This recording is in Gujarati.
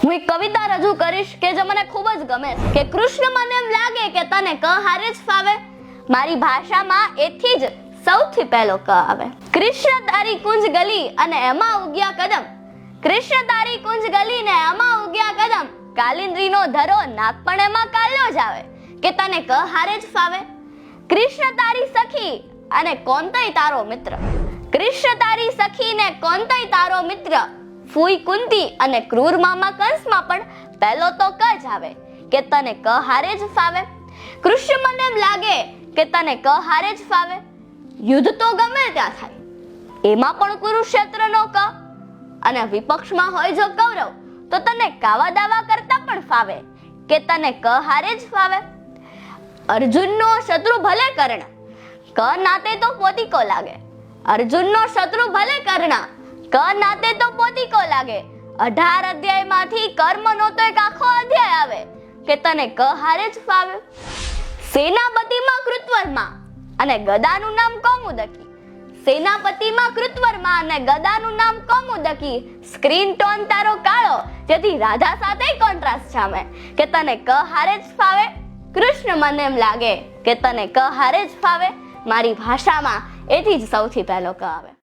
હું એક કવિતા રજૂ કરીશ કે જે મને ખૂબ જ ગમે છે કે કૃષ્ણ મને એમ લાગે કે તને ક હારે જ ફાવે, મારી ભાષામાં એથી જ સૌથી પહેલો ક આવે. કૃષ્ણ તારી કુંજ ગલી અને એમાં ઉગ્યા કદમ, કૃષ્ણ તારી કુંજ ગલી ને એમાં ઉગ્યા કદમ, કાલિંદ્રીનો ધરો નાક પણ એમાં કાલ્યો જ આવે કે તને ક હારે જ ફાવે. કૃષ્ણ તારી સખી અને કોંતય તારો મિત્ર, કૃષ્ણ તારી સખી ને કોંતય તારો મિત્ર, ફૂઈ કુંતી અને ક્રૂર મામા કંસમાં પણ પહેલો તો ક જ આવે કે તને ક હારે જ ફાવે. કૃષ્ણ મને એમ લાગે કે તને ક હારે જ ફાવે, યુદ્ધ તો ગમે ત્યાં થાય, એમાં પણ કુરુક્ષેત્રનો ક, અને વિપક્ષમાં હોય જો કૌરવ તો તને કાવા દાવા કરતા પણ ફાવે કે તને ક હારે જ ફાવે. અર્જુનનો શત્રુ ભલે કર્ણ, ક નાતે તો પોતીકો લાગે, અર્જુનનો શત્રુ ભલે કર્ણ, ક નાતે તો પોતીકો લાગે. 18 અધ્યાયમાંથી કર્મનો તો એક આખો અધ્યાય આવે કે તને ક હારે જ ફાવે. સેનાપતિમાં કૃતવર્મા અને ગદાનું નામ કૌમુદકી, સેનાપતિમાં કૃતવર્મા અને ગદાનું નામ કૌમુદકી, સ્ક્રીન ટોન તારો કાળો જેથી રાધા સાથે કોન્ટ્રાસ્ટ સામે કે તને ક હારે જ ફાવે. કૃષ્ણ મને એમ લાગે કે તને ક હારે જ ફાવે, મારી ભાષામાં એથી જ સૌથી પહેલો ક આવે.